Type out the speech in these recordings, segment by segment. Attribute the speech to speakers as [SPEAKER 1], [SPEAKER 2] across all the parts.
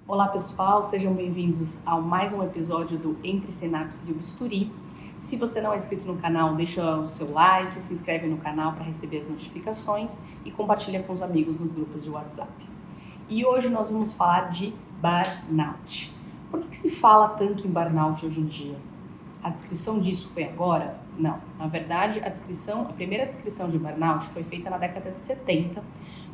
[SPEAKER 1] Olá pessoal, sejam bem-vindos a mais um episódio do Entre Sinapses e o Bisturi. Se você não é inscrito no canal, deixa o seu like, se inscreve no canal para receber as notificações e compartilha com os amigos nos grupos de WhatsApp. E hoje nós vamos falar de burnout. Por que se fala tanto em burnout hoje em dia? A descrição disso foi agora? Não. Na verdade, a primeira descrição de burnout foi feita na década de 70,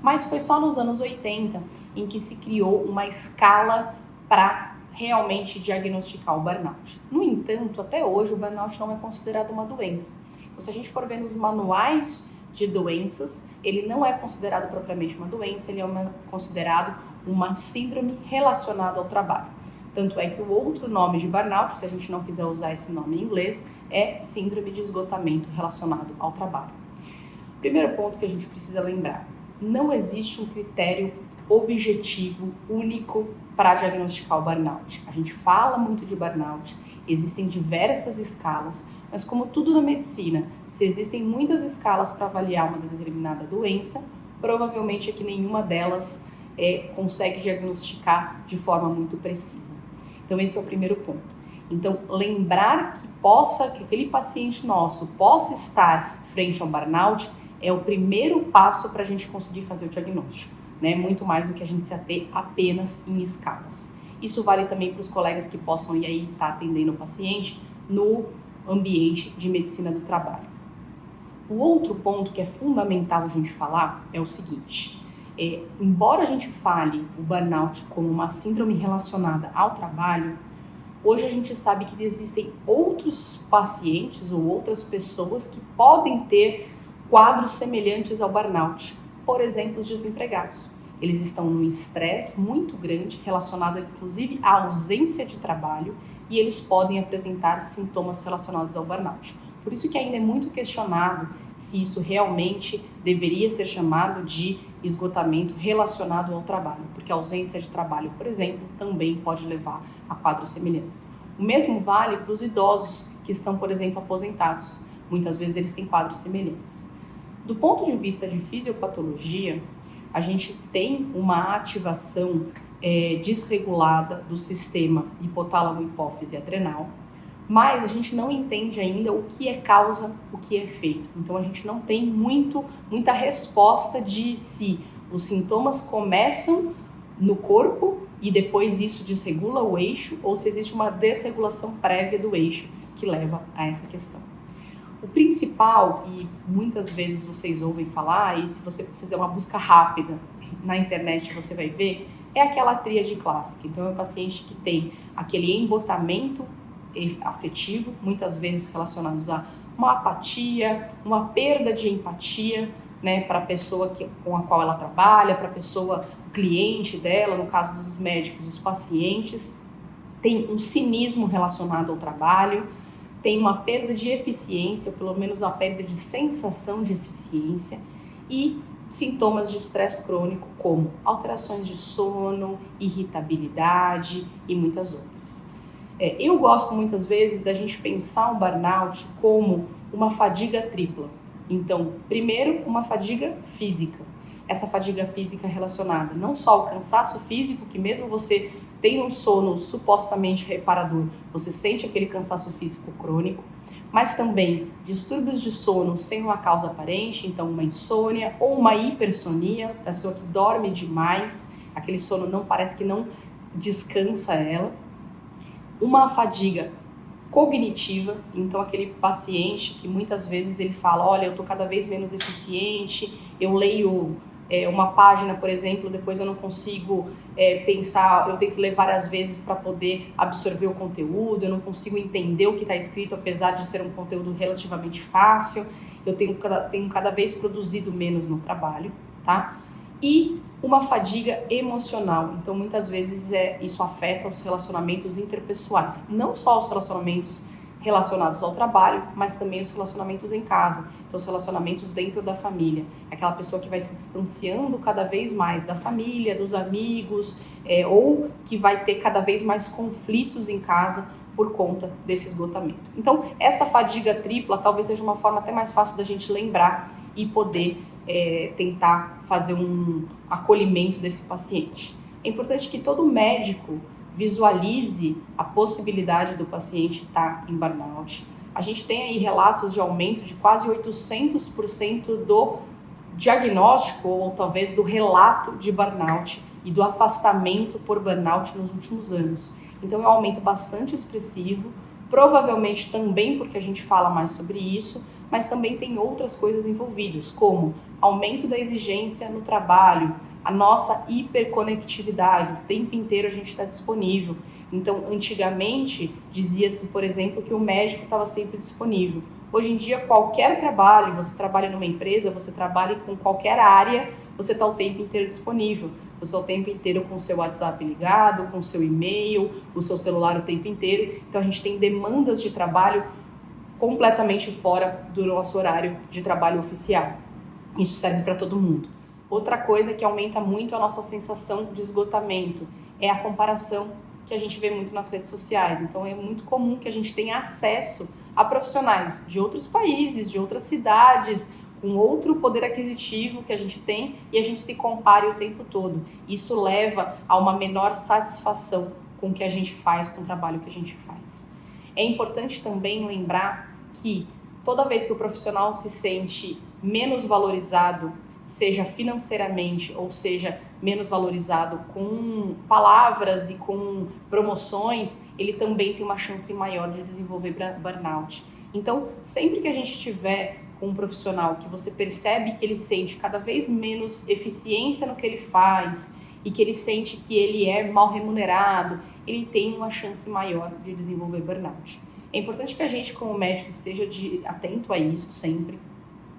[SPEAKER 1] mas foi só nos anos 80 em que se criou uma escala para realmente diagnosticar o burnout. No entanto, até hoje o burnout não é considerado uma doença. Então, se a gente for ver nos manuais de doenças, ele não é considerado propriamente uma doença, ele é considerado uma síndrome relacionada ao trabalho. Tanto é que o outro nome de burnout, se a gente não quiser usar esse nome em inglês, é síndrome de esgotamento relacionado ao trabalho. Primeiro ponto que a gente precisa lembrar: não existe um critério objetivo único para diagnosticar o burnout. A gente fala muito de burnout, existem diversas escalas, mas como tudo na medicina, se existem muitas escalas para avaliar uma determinada doença, provavelmente é que nenhuma delas consegue diagnosticar de forma muito precisa. Então esse é o primeiro ponto. Então lembrar que aquele paciente nosso possa estar frente ao burnout é o primeiro passo para a gente conseguir fazer o diagnóstico, né? Muito mais do que a gente se ater apenas em escalas. Isso vale também para os colegas que possam ir aí estar atendendo o paciente no ambiente de medicina do trabalho. O outro ponto que é fundamental a gente falar é o seguinte: embora a gente fale o burnout como uma síndrome relacionada ao trabalho, hoje a gente sabe que existem outros pacientes ou outras pessoas que podem ter quadros semelhantes ao burnout. Por exemplo, os desempregados. Eles estão num estresse muito grande, relacionado inclusive à ausência de trabalho, e eles podem apresentar sintomas relacionados ao burnout. Por isso que ainda é muito questionado se isso realmente deveria ser chamado de esgotamento relacionado ao trabalho, porque a ausência de trabalho, por exemplo, também pode levar a quadros semelhantes. O mesmo vale para os idosos que estão, por exemplo, aposentados. Muitas vezes eles têm quadros semelhantes. Do ponto de vista de fisiopatologia, a gente tem uma ativação desregulada do sistema hipotálamo-hipófise adrenal, mas a gente não entende ainda o que é causa, o que é efeito. Então a gente não tem muita resposta de se os sintomas começam no corpo e depois isso desregula o eixo, ou se existe uma desregulação prévia do eixo que leva a essa questão. O principal, e muitas vezes vocês ouvem falar, e se você fizer uma busca rápida na internet você vai ver, é aquela tríade clássica. Então é o paciente que tem aquele embotamento afetivo, muitas vezes relacionados a uma apatia, uma perda de empatia, né, para a pessoa com a qual ela trabalha, para a pessoa, o cliente dela, no caso dos médicos, os pacientes. Tem um cinismo relacionado ao trabalho, tem uma perda de eficiência, ou pelo menos uma perda de sensação de eficiência, e sintomas de estresse crônico como alterações de sono, irritabilidade e muitas outras. Eu gosto muitas vezes da gente pensar o burnout como uma fadiga tripla. Então, primeiro, uma fadiga física. Essa fadiga física relacionada não só ao cansaço físico, que mesmo você tem um sono supostamente reparador, você sente aquele cansaço físico crônico, mas também distúrbios de sono sem uma causa aparente, então uma insônia ou uma hipersonia, pessoa que dorme demais, aquele sono não parece que não descansa ela. Uma fadiga cognitiva, então aquele paciente que muitas vezes ele fala, olha, eu estou cada vez menos eficiente, eu leio uma página, por exemplo, depois eu não consigo pensar, eu tenho que ler várias vezes para poder absorver o conteúdo, eu não consigo entender o que está escrito, apesar de ser um conteúdo relativamente fácil, eu tenho cada vez produzido menos no trabalho, tá? E uma fadiga emocional. Então, muitas vezes isso afeta os relacionamentos interpessoais. Não só os relacionamentos relacionados ao trabalho, mas também os relacionamentos em casa. Então, os relacionamentos dentro da família. Aquela pessoa que vai se distanciando cada vez mais da família, dos amigos, ou que vai ter cada vez mais conflitos em casa por conta desse esgotamento. Então, essa fadiga tripla talvez seja uma forma até mais fácil da gente lembrar e poder tentar fazer um acolhimento desse paciente. É importante que todo médico visualize a possibilidade do paciente estar em burnout. A gente tem aí relatos de aumento de quase 800% do diagnóstico ou talvez do relato de burnout e do afastamento por burnout nos últimos anos. Então é um aumento bastante expressivo, provavelmente também porque a gente fala mais sobre isso, mas também tem outras coisas envolvidas, como aumento da exigência no trabalho, a nossa hiperconectividade, o tempo inteiro a gente está disponível. Então, antigamente, dizia-se, por exemplo, que o médico estava sempre disponível. Hoje em dia, qualquer trabalho, você trabalha numa empresa, você trabalha com qualquer área, você está o tempo inteiro disponível. Você está o tempo inteiro com o seu WhatsApp ligado, com o seu e-mail, o seu celular o tempo inteiro. Então, a gente tem demandas de trabalho completamente fora do nosso horário de trabalho oficial. Isso serve para todo mundo. Outra coisa que aumenta muito a nossa sensação de esgotamento é a comparação que a gente vê muito nas redes sociais. Então é muito comum que a gente tenha acesso a profissionais de outros países, de outras cidades, com outro poder aquisitivo que a gente tem e a gente se compare o tempo todo. Isso leva a uma menor satisfação com o que a gente faz, com o trabalho que a gente faz. É importante também lembrar que toda vez que o profissional se sente menos valorizado, seja financeiramente ou seja menos valorizado com palavras e com promoções, ele também tem uma chance maior de desenvolver burnout. Então, sempre que a gente tiver com um profissional que você percebe que ele sente cada vez menos eficiência no que ele faz e que ele sente que ele é mal remunerado, ele tem uma chance maior de desenvolver burnout. É importante que a gente, como médico, esteja atento a isso sempre.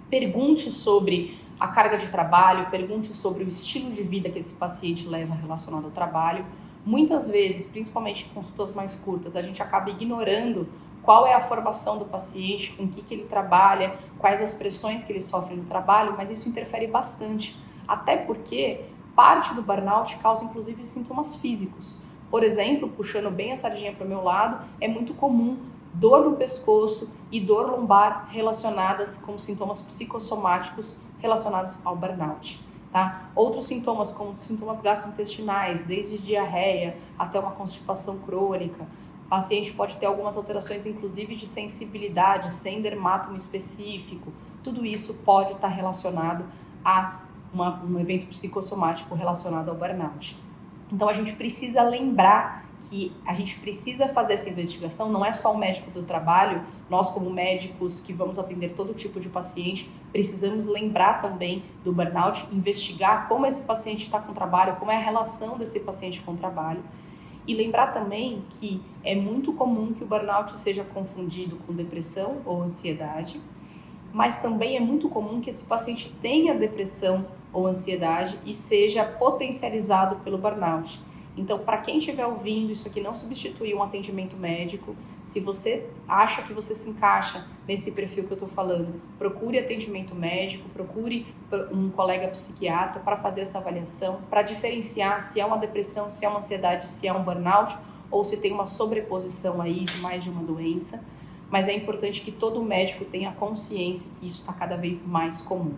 [SPEAKER 1] Pergunte sobre a carga de trabalho, pergunte sobre o estilo de vida que esse paciente leva relacionado ao trabalho. Muitas vezes, principalmente em consultas mais curtas, a gente acaba ignorando qual é a formação do paciente, com o que ele trabalha, quais as pressões que ele sofre no trabalho, mas isso interfere bastante, até porque parte do burnout causa inclusive sintomas físicos. Por exemplo, puxando bem a sardinha para o meu lado, é muito comum dor no pescoço e dor lombar relacionadas com sintomas psicossomáticos relacionados ao burnout. Tá? Outros sintomas, como sintomas gastrointestinais, desde diarreia até uma constipação crônica. O paciente pode ter algumas alterações, inclusive de sensibilidade, sem dermatomo específico. Tudo isso pode estar relacionado a um evento psicossomático relacionado ao burnout. Então, a gente precisa lembrar que a gente precisa fazer essa investigação, não é só o médico do trabalho, nós como médicos que vamos atender todo tipo de paciente, precisamos lembrar também do burnout, investigar como esse paciente está com o trabalho, como é a relação desse paciente com o trabalho, e lembrar também que é muito comum que o burnout seja confundido com depressão ou ansiedade, mas também é muito comum que esse paciente tenha depressão ou ansiedade e seja potencializado pelo burnout. Então, para quem estiver ouvindo, isso aqui não substitui um atendimento médico. Se você acha que você se encaixa nesse perfil que eu estou falando, procure atendimento médico, procure um colega psiquiatra para fazer essa avaliação, para diferenciar se é uma depressão, se é uma ansiedade, se é um burnout, ou se tem uma sobreposição aí de mais de uma doença. Mas é importante que todo médico tenha consciência que isso está cada vez mais comum.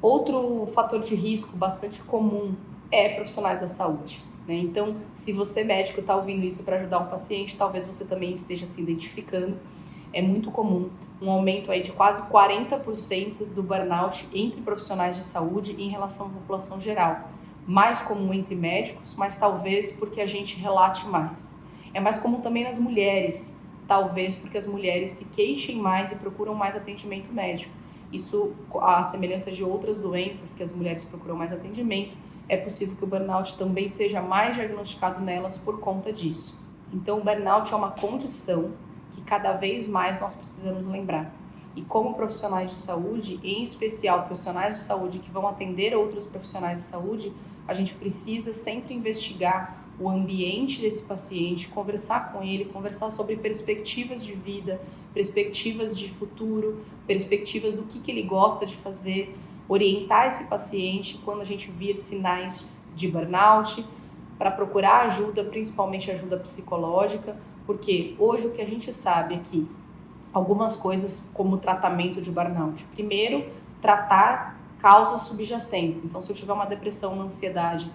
[SPEAKER 1] Outro fator de risco bastante comum é profissionais da saúde. Então, se você médico está ouvindo isso para ajudar um paciente, talvez você também esteja se identificando. É muito comum um aumento aí de quase 40% do burnout entre profissionais de saúde em relação à população geral. Mais comum entre médicos, mas talvez porque a gente relate mais. É mais comum também nas mulheres, talvez porque as mulheres se queixem mais e procuram mais atendimento médico. Isso, a semelhança de outras doenças que as mulheres procuram mais atendimento, é possível que o burnout também seja mais diagnosticado nelas por conta disso. Então, o burnout é uma condição que cada vez mais nós precisamos lembrar. E como profissionais de saúde, em especial profissionais de saúde que vão atender outros profissionais de saúde, a gente precisa sempre investigar o ambiente desse paciente, conversar com ele, conversar sobre perspectivas de vida, perspectivas de futuro, perspectivas do que ele gosta de fazer, orientar esse paciente quando a gente vir sinais de burnout, para procurar ajuda, principalmente ajuda psicológica, porque hoje o que a gente sabe é que algumas coisas como tratamento de burnout. Primeiro, tratar causas subjacentes. Então, se eu tiver uma depressão, uma ansiedade,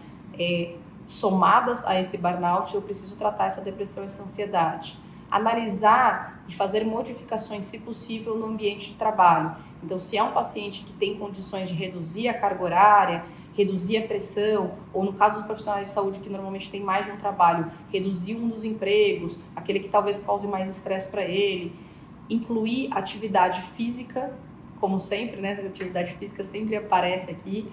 [SPEAKER 1] somadas a esse burnout, eu preciso tratar essa depressão e essa ansiedade. Analisar e fazer modificações, se possível, no ambiente de trabalho. Então, se é um paciente que tem condições de reduzir a carga horária, reduzir a pressão, ou no caso dos profissionais de saúde que normalmente tem mais de um trabalho, reduzir um dos empregos, aquele que talvez cause mais estresse para ele, incluir atividade física, como sempre, né? A atividade física sempre aparece aqui,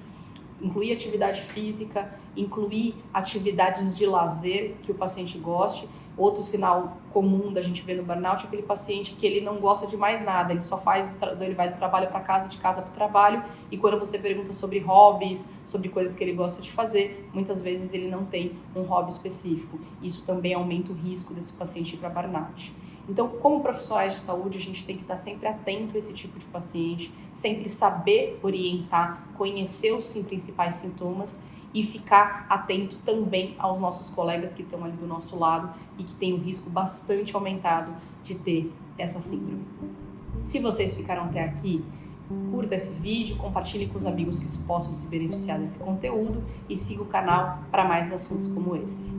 [SPEAKER 1] incluir atividade física, incluir atividades de lazer que o paciente goste. Outro sinal comum da gente ver no burnout é aquele paciente que ele não gosta de mais nada, ele só faz, ele vai do trabalho para casa, de casa para o trabalho, e quando você pergunta sobre hobbies, sobre coisas que ele gosta de fazer, muitas vezes ele não tem um hobby específico. Isso também aumenta o risco desse paciente ir para burnout. Então, como profissionais de saúde, a gente tem que estar sempre atento a esse tipo de paciente, sempre saber orientar, conhecer os principais sintomas e ficar atento também aos nossos colegas que estão ali do nosso lado e que têm um risco bastante aumentado de ter essa síndrome. Se vocês ficaram até aqui, curta esse vídeo, compartilhe com os amigos que possam se beneficiar desse conteúdo e siga o canal para mais assuntos como esse.